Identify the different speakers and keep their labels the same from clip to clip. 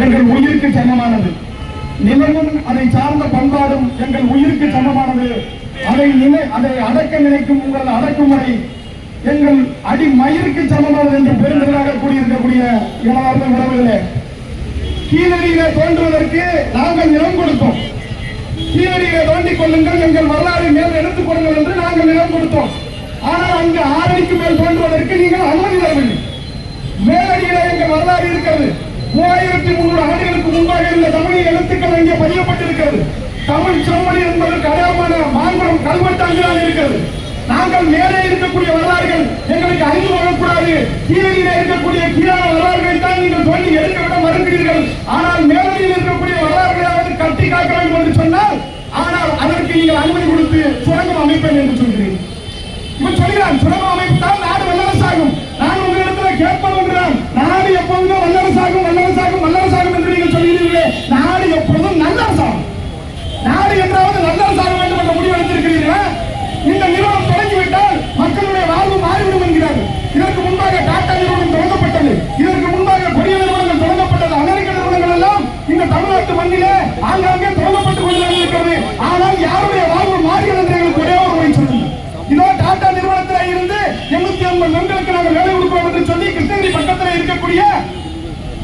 Speaker 1: எங்கள் உயிருக்கு சமமானது. நிலமும் அதை சார்ந்த பண்பாடும் எங்கள் உயிருக்கு சமமானது. அதை அடக்க நினைக்கும் உங்கள் அடக்குமுறை எங்கள் அடிமயிருக்கு சமமானது என்று பெருந்தலாக கூறியிருக்கக்கூடிய இளவார்ந்த உறவுகளே, கீழடியிலே தோன்றுவதற்கு நாங்கள் நிலம் கொடுத்தோம். கீழடியிலே தோண்டிக் கொள்ளுங்கள், எங்கள் வரலாறு மேல் எடுத்துக் கொள்ளுங்கள் என்று நாங்கள் நிலம் கொடுத்தோம். ஆனால் அங்கு 6 அடிக்கு மேல் தோன்றுவதற்கு நீங்கள் அனுமதி தரவில்லை. மேலடியிலே எங்கள் வரலாறு இருக்கிறது. 3300 ஆண்டுகளுக்கு முன்பாக இருந்த தமிழ் எழுத்துக்கள் அங்கே பதியப்பட்டிருக்கிறது. தமிழ் செம்மொழி என்பதற்கு அடையாளமான மாங்குளம் கல்வெட்டு அங்குதான் இருக்கிறது. நாங்கள் மேலே இருக்கக்கூடிய வரலாறுகள் எங்களுக்கு அறிந்து வரக்கூடாது. கீழடியிலே இருக்கக்கூடிய கீழான வரலாறுகளை தான் நீங்கள் சொல்லி எடுத்துவிட மறுக்கிறீர்கள். ஆனால் மேலடியில் இருக்கக்கூடிய வரலாறுகளாவது கட்டி காக்க வேண்டும் என்று சொன்னால், ஆனால் அதற்கு நீங்கள் அனுமதி கொடுத்து சுரங்கம் அமைப்பேன் என்று சொல்கிறீர்கள். இவன் சொல்கிறான், சுரங்கம் அமைத்தால் நாடு வல்லரசாகும். நான் உங்களிடத்தில் கேட்பது ஒன்றுதான், நாடு எப்பொழுதும் வல்லரசாகும் வல்லரசாகும் வல்லரசாகும் என்று நீங்கள் சொல்கிறீர்களே, நாடு எப்பொழுதும் நல்லரசாகும். நாடு என்றாவது நல்லரசாக வேண்டும் என்ற முடிவு எடுத்திருக்கிறீர்களா? இந்த நிறுவனம் தொடங்கிவிட்டால் மக்களுடைய வாழ்வு மாறிவிடும் என்கிறார்கள். இதற்கு முன்பாக டாடா நிறுவனம் தொடங்கப்பட்டது. இதற்கு முன்பாக பெரிய நிறுவனங்கள் தொடங்கப்பட்டது. அமெரிக்க நிறுவனங்கள் எல்லாம் இந்த தமிழ்நாட்டு மண்ணிலே ஆங்காங்கே தொடங்கப்பட்டுக் கொண்டுதான் இருக்கிறது. ஆனால் யாருடைய வாழ்வு மாறியது என்று எங்களுக்கு ஒரே ஒரு முறை சொல்லுங்கள். இதோ டாடா நிறுவனத்தில் இருந்து 850 பெண்களுக்கு நாங்கள் வேலை கொடுக்கிறோம் என்று சொல்லி கிருஷ்ணகிரி பக்கத்தில் இருக்கக்கூடிய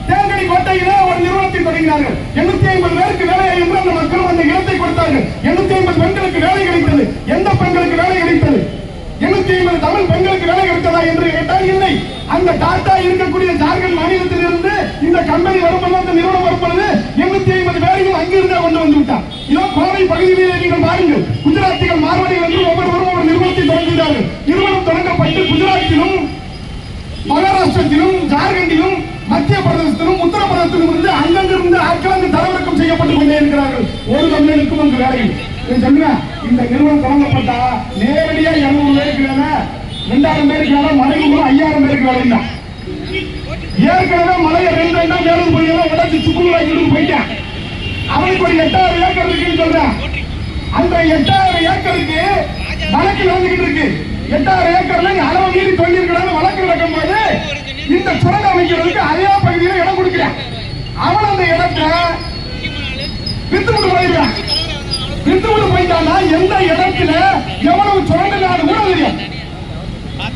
Speaker 1: தேங்கடி கோட்டையில ஒரு நிறுவனத்தை தொடங்கினார்கள். 850 பேருக்கு வேலை என்று அந்த மக்கள் அந்த இடத்தை கொடுத்தார்கள். 850 பெண்களுக்கு வேலை கிடைத்தது. எந்த பெண்களுக்கு வேலை கிடைத்தது? 850 தமிழ் பெண்களுக்கு வேலை கிடைத்ததா என்று கேட்டால் இல்லை. அந்த டாடா இருக்கக்கூடிய ஜார்க்கண்ட் மாநிலத்தில் இருந்து இந்த கம்பெனி வரும்போது, அந்த நிறுவனம் வரும்போது 850 பேரையும் அங்கிருந்தே கொண்டு வந்து விட்டார். இதோ கோவை பகுதியிலே நீங்கள் பாருங்கள், குஜராத்திகள் மார்வாடிகள் என்று ஒவ்வொருவரும் ஒரு நிறுவனத்தை தொடங்குகிறார்கள். நிறுவனம் தொடங்கப்பட்டு குஜராத்திலும் மகாராஷ்டிரத்திலும் ஜார்க்கண்டிலும் மத்திய பிரதேசத்திலும் உத்தரப்பிரதேசத்திலும் இருந்து அங்கிருந்து ஆட்கள் தரவிறக்கம் செய்யப்பட்டுக் கொண்டே இருக்கிறார்கள். ஒரு தமிழனுக்கும் அங்கு வேலை. இந்த நிறுவனம் தொடங்கப்பட்டா நேரடியா 200 பேருக்கு வேலை, 2000 பேருக்கு வேலை, மலைக்கு 5000 பேருக்கு வேலை தான். ஏற்கனவே மலையை 2 மேலும் போய் உடச்சு சுக்குநூறாக்கிட்டு போயிட்டேன். அவனுக்கு ஒரு 8000 ஏக்கர் இருக்குன்னு சொல்றேன். அந்த 8000 ஏக்கருக்கு வழக்கு நடந்துகிட்டு இருக்கு. 8000 ஏக்கர்ல நீ அளவு மீறி தோண்டி இருக்கிறான்னு வழக்கு நடக்கும் போது இந்த சுரங்கம் அமைக்கிறதுக்கு அதே பகுதியில இடம் கொடுக்கிறான். அவன் அந்த இடத்தை வித்துவிட்டு போயிடுறான். வித்துவிட்டு போயிட்டான்னா எந்த இடத்துல எவ்வளவு சுரங்க நாடு கூட தெரியும்.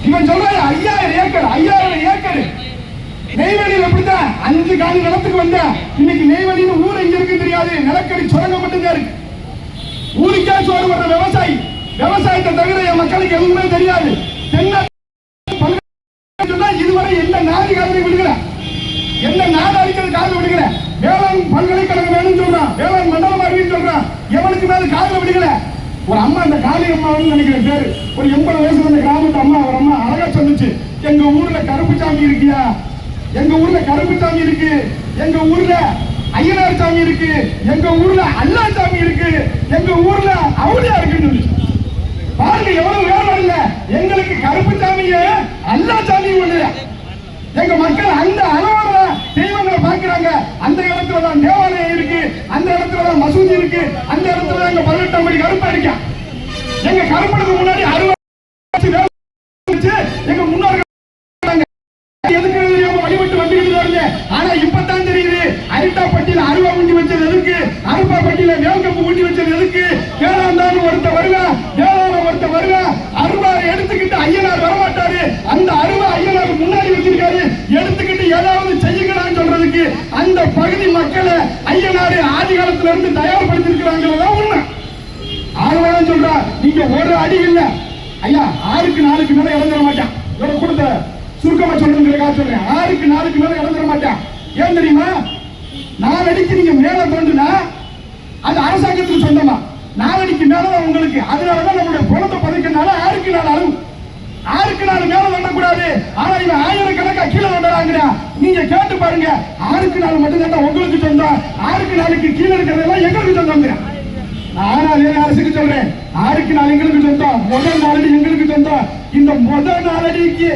Speaker 1: இவன் சொல்ற 5000 ஏக்கர் நெய்வேலியில் எப்படிதான் 5 காலி நிலத்துக்கு வந்த இன்னைக்கு நெய்வேலின்னு ஊர் எங்க இருக்கு தெரியாது. நிலக்கரி சுரங்கம் மட்டும்தான் இருக்கு. ஊருக்கே சோறு வர்ற விவசாயி, விவசாயத்தை தவிர என் மக்களுக்கு எதுவுமே தெரியாது. இதுவரை என்ன நாடு காதலை விடுகிற, என்ன நாடு அடிக்கிறது காதல் விடுகிற, வேளாண் பல்கலைக்கழகம் வேணும்னு சொல்றான், வேளாண் மண்டலம் அறிவின்னு சொல்றான். எவனுக்கு மேல காதல விடுகிற ஒரு அம்மா, அந்த காளி அம்மான்னு நினைக்கிற பேரு, ஒரு 80 வயசுல அந்த கிராமத்து அம்மா, ஒரு அம்மா அழகா சொல்லுச்சு, எங்க ஊர்ல கருப்பு சாமி இருக்கியா, எங்க ஊர்ல கருப்பு சாமி இருக்கு, எங்க ஊர்ல ஐயனார் சாமி இருக்கு, எங்க ஊர்ல அல்லா சாமி இருக்கு, எங்க ஊர்ல அவுளியா இருக்குன்னு பாருங்க. எவ்வளவு வேலை இல்ல, எங்களுக்கு கருப்பு சாமிய அல்லா சாமி ஒண்ணு. எங்க மக்கள் அந்த அளவோட தெய்வங்களை பார்க்கிறாங்க. அந்த இடத்துல தான் தேவாலயம் இருக்கு, அந்த இடத்துல தான் மசூதி இருக்கு, அந்த இடத்துல எங்க 18 படி கருப்பா இருக்கா. எங்க கருப்பனுக்கு முன்னாடி 60 எங்க முன்னோர்கள் எதுக்கு வழிபட்டு வந்துட்டு. ஆனா இப்பதான் தெரியுது, அரிட்டா பட்டியல அருவா ஊண்டி வச்சது எதுக்கு, அருப்பா பட்டியல வேல்கப்பு ஊண்டி வச்சது எதுக்கு. வேளாண்டான்னு ஒருத்த வருவா, வேளாண் ஒருத்த வருவா, அருவா எடுத்துக்கிட்டு ஐயனார் வரமாட்டாரு. அந்த அருவா ஐயனார் முன்னாடி வச்சிருக்காரு, எடுத்துக்கிட்டு ஏதாவது செய்யுங்களான்னு சொல்றதுக்கு அந்த பகுதி மக்களை ஐயனாரு ஆதி காலத்துல இருந்து தயார்படுத்திருக்கிறாங்க. உண்மை. ஆழ்வாரம் சொல்றா, நீங்க ஒரு அடி இல்ல ஐயா, 6க்கு 4க்கு மேல இறந்துட மாட்டான். கொடுத்த சுருக்கமா சொல்றதுக்காக சொல்றேன், 6க்கு 4க்கு மேல இறந்துட மாட்டான். ஏன் தெரியுமா? 4 அடிக்கு நீங்க மேல தோண்டுனா அது அரசாங்கத்துக்கு சொந்தமா, 4 அடிக்கு மேலதான் உங்களுக்கு. அதனாலதான் நம்மளுடைய குளத்தை பதிக்கனால 6க்கு 4 அளவு, 6க்கு 4 மேல தோண்டக்கூடாது. ஆனா இவன் 1000கணக்கா கீழே தோண்டறாங்க. நீங்க கேட்டு பாருங்க, 6க்கு 4 மட்டும் தான் உங்களுக்கு சொந்தம், 6க்கு 4க்கு கீழே இருக்கிறதெல்லாம் எங்களுக்கு சொந்தம். ஆனால் அரசுக்கு சொல்றேன், 6க்கு 4 எங்களுக்கு சொந்தம், முதல் 4 அடி எங்களுக்கு சொந்தம். இந்த முதல் 4 அடிக்கு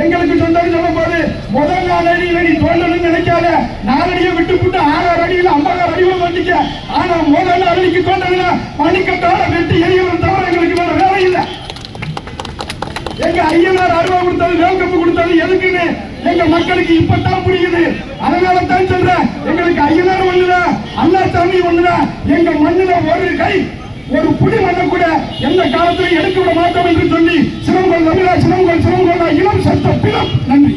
Speaker 1: எங்களுக்கு சொந்தம் சொல்லும் போது முதல் 4 அடியில நீ தோண்டணும்னு நினைக்காத, 4 அடியை விட்டு போட்டு 6 அடியில் 50 அடியில் வண்டிக்க. ஆனா முதல்ல அடிக்கு கொண்டதுல மணிக்கட்டால வெட்டி எரியவன் தவிர எங்களுக்கு வேற வேலை இல்லை. எங்க ஐயனார் அருவா கொடுத்தது, வேல்கப்பு கொடுத்தது எதுக்குன்னு எங்க மக்களுக்கு இப்பதான் புரியுது. அதனால தான் சொல்றேன், எங்களுக்கு ஐயனார் ஒண்ணுதான், அண்ணாசாமி ஒண்ணுதான். எங்க மண்ணுல ஒரு கை, ஒரு புடி மண்ணை கூட எந்த காலத்திலும் எடுக்க விட மாட்டோம் என்று சொல்லி சிவங்கொள் தமிழா, சிவங்கொள் இளம் சட்ட பிளம். நன்றி.